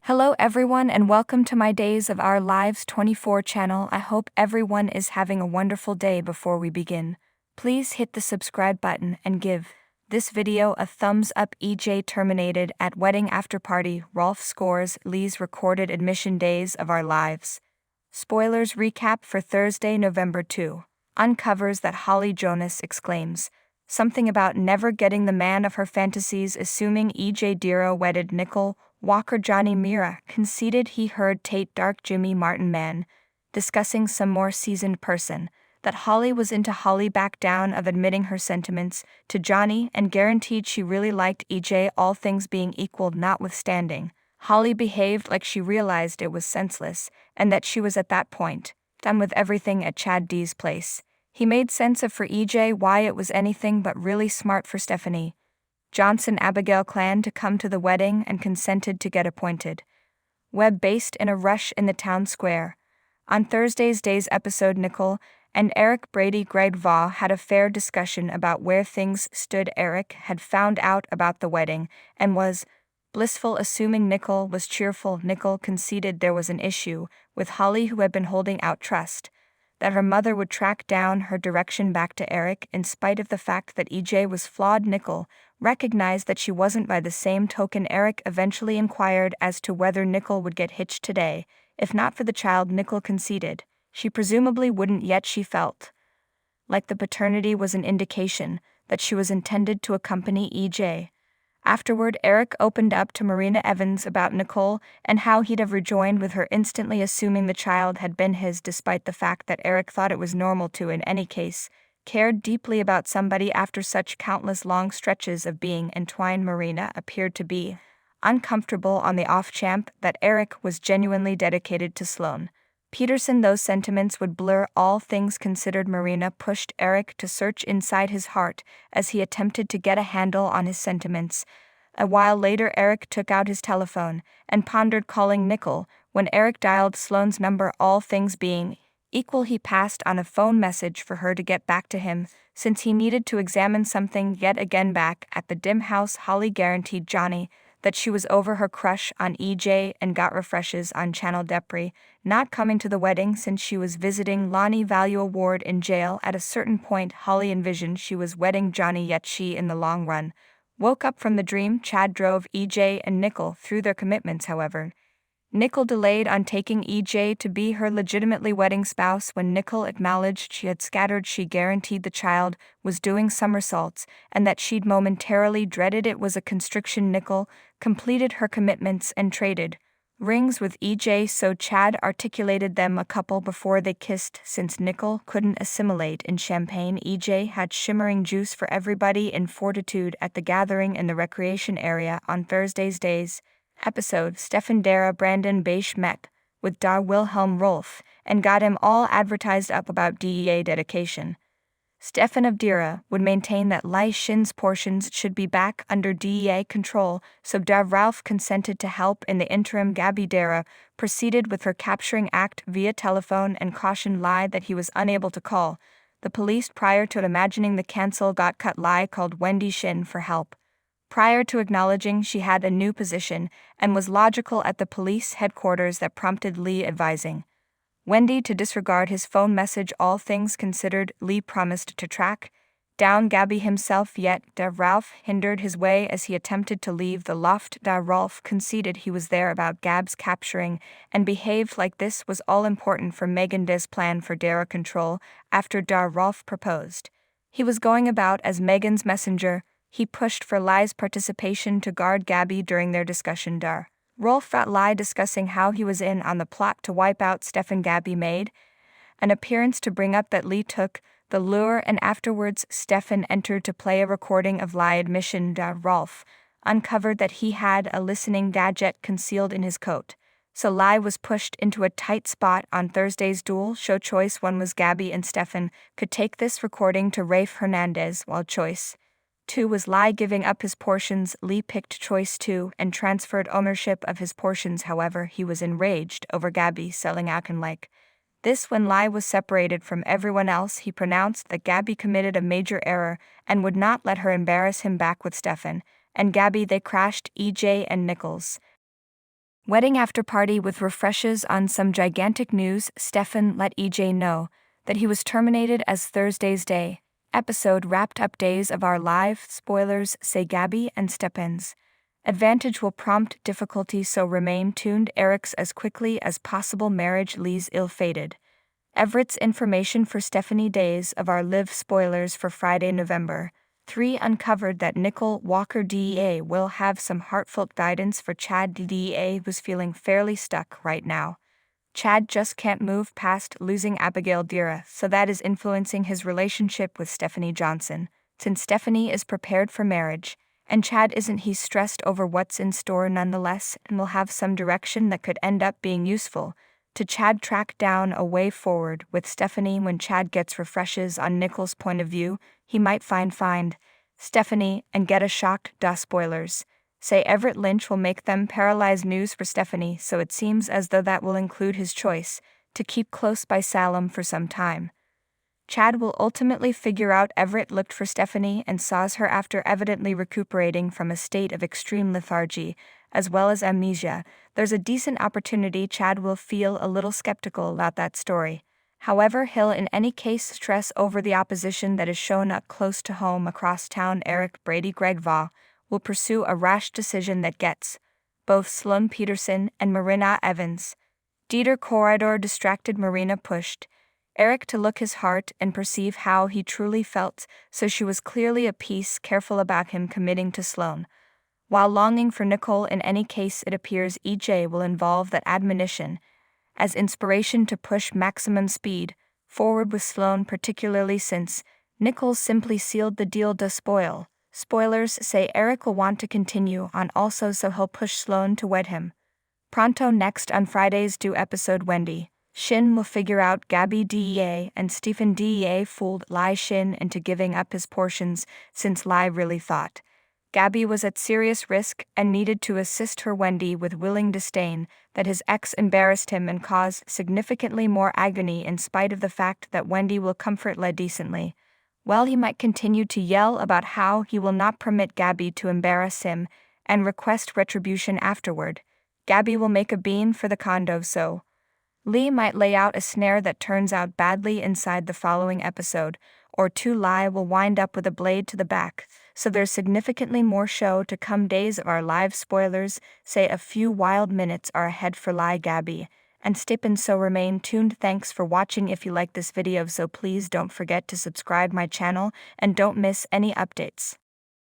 Hello everyone and welcome to my Days of Our Lives 24 channel. I hope everyone is having a wonderful day. Before we begin, please hit the subscribe button and give this video a thumbs up. EJ terminated at wedding after party. Rolf scores Lee's recorded admission. Days of Our Lives. Spoilers recap for Thursday, November 2. Uncovers that Holly Jonas exclaims something about never getting the man of her fantasies, assuming EJ Dira wedded Nicole. Walker Johnny Mira conceded he heard Tate Dark Jimmy Martin man discussing some more seasoned person that Holly was into. Holly backed down of admitting her sentiments to Johnny and guaranteed she really liked EJ, all things being equal notwithstanding. Holly behaved like she realized it was senseless and that she was at that point done with everything at Chad D's place. He made sense of for EJ why it was anything but really smart for Stephanie Johnson Abigail clan to come to the wedding and consented to get appointed. Web based in a rush in the town square. On Thursday's Days episode, Nicole and Eric Brady Greidvaugh had a fair discussion about where things stood. Eric had found out about the wedding and was blissful, assuming Nicole was cheerful. Nicole conceded there was an issue with Holly, who had been holding out trust that her mother would track down her direction back to Eric in spite of the fact that EJ was flawed. Nicole recognized that she wasn't. By the same token, Eric eventually inquired as to whether Nicole would get hitched today. If not for the child, Nicole conceded she presumably wouldn't, yet she felt like the paternity was an indication that she was intended to accompany EJ. Afterward, Eric opened up to Marina Evans about Nicole and how he'd have rejoined with her instantly, assuming the child had been his, despite the fact that Eric thought it was normal to, in any case, cared deeply about somebody after such countless long stretches of being entwined. Marina appeared to be uncomfortable on the off chance that Eric was genuinely dedicated to Sloane Peterson. Those sentiments would blur, all things considered. Marina pushed Eric to search inside his heart as he attempted to get a handle on his sentiments. A while later, Eric took out his telephone and pondered calling Nicole. When Eric dialed Sloane's number, all things being equal, he passed on a phone message for her to get back to him, since he needed to examine something. Yet again, back at the dim house, Holly guaranteed Johnny that she was over her crush on EJ and got refreshes on Channel Depri, not coming to the wedding since she was visiting Lonnie Value Award in jail. At a certain point, Holly envisioned she was wedding Johnny, yet she, in the long run, woke up from the dream. Chad drove EJ and Nicole through their commitments. However, Nicole delayed on taking EJ to be her legitimately wedding spouse. When Nicole acknowledged she had scattered, she guaranteed the child was doing somersaults and that she'd momentarily dreaded it was a constriction. Nicole completed her commitments and traded rings with EJ, so Chad articulated them a couple before they kissed. Since Nicole couldn't assimilate in champagne, EJ had shimmering juice for everybody in fortitude at the gathering in the recreation area. On Thursday's Days episode, Stefan Dara Brandon Beisch met with Dar Wilhelm Rolf and got him all advertised up about DEA dedication. Stefan of Dira would maintain that Lai Shin's portions should be back under DEA control, so Dar Ralph consented to help in the interim. Gabby Dara proceeded with her capturing act via telephone and cautioned Lai that he was unable to call the police prior to imagining the cancel got cut. Lai called Wendy Shin for help prior to acknowledging she had a new position and was logical at the police headquarters. That prompted Lee advising Wendy to disregard his phone message. All things considered, Lee promised to track down Gabby himself, yet Da Ralph hindered his way as he attempted to leave the loft. Da Ralph conceded he was there about Gab's capturing and behaved like this was all important for Megan Des plan for Dara control. After Da Ralph proposed he was going about as Megan's messenger, he pushed for Lai's participation to guard Gabby during their discussion. Dar Rolf got Lai discussing how he was in on the plot to wipe out Stefan. Gabby made an appearance to bring up that Lee took the lure, and afterwards Stefan entered to play a recording of Lai admission. Rolf uncovered that he had a listening gadget concealed in his coat, so Lai was pushed into a tight spot. On Thursday's dual show Choice 1 was Gabby and Stefan could take this recording to Rafe Hernandez, while Choice 2 was Lai giving up his portions. Lee picked Choice 2 and transferred ownership of his portions. However, he was enraged over Gabby selling out and like this. When Lai was separated from everyone else, he pronounced that Gabby committed a major error and would not let her embarrass him back with Stefan and Gabby. They crashed EJ and Nichols Wedding after party with refreshes on some gigantic news. Stefan let EJ know that he was terminated as Thursday's Day episode wrapped up. Days of Our Life spoilers say Gabby and Stefan's advantage will prompt difficulty, so remain tuned. Eric's as quickly as possible marriage. Lee's ill-fated Everett's information for Stephanie. Days of Our Live spoilers for Friday, November 3 uncovered that Nicole Walker DEA will have some heartfelt guidance for Chad. DEA was feeling fairly stuck right now. Chad just can't move past losing Abigail Dira, so that is influencing his relationship with Stephanie Johnson. Since Stephanie is prepared for marriage, and Chad isn't, he's stressed over what's in store nonetheless, and will have some direction that could end up being useful to Chad. Track down a way forward with Stephanie. When Chad gets refreshes on Nicole's point of view, he might find Stephanie and get a shocked. Spoilers say Everett Lynch will make them paralyzed news for Stephanie, so it seems as though that will include his choice to keep close by Salem for some time. Chad will ultimately figure out Everett looked for Stephanie and saws her after evidently recuperating from a state of extreme lethargy, as well as amnesia. There's a decent opportunity Chad will feel a little skeptical about that story. However, he'll in any case stress over the opposition that is shown up close to home across town. Eric Brady Greg Vaugh will pursue a rash decision that gets both Sloane Peterson and Marina Evans. Dieter Corridor distracted Marina pushed Eric to look his heart and perceive how he truly felt, so she was clearly a piece careful about him committing to Sloane. While longing for Nicole, in any case it appears EJ will involve that admonition as inspiration to push maximum speed forward with Sloane, particularly since Nicole simply sealed the deal. Spoilers say Eric will want to continue on also, so he'll push Sloane to wed him. Pronto. Next on Friday's due episode, Wendy Shin will figure out Gabby DEA and Stephen DEA fooled Lai Shin into giving up his portions, since Lai really thought Gabby was at serious risk and needed to assist her. Wendy with willing disdain that his ex embarrassed him and caused significantly more agony, in spite of the fact that Wendy will comfort Lai decently. While he might continue to yell about how he will not permit Gabby to embarrass him and request retribution afterward, Gabby will make a bean for the condo, so Lee might lay out a snare that turns out badly inside the following episode, or two. Lai will wind up with a blade to the back, so there's significantly more show to come. Days of Our Lives spoilers say a few wild minutes are ahead for Lai, Gabby, and Stephen, so remain tuned. Thanks for watching. If you like this video, so please don't forget to subscribe my channel and don't miss any updates.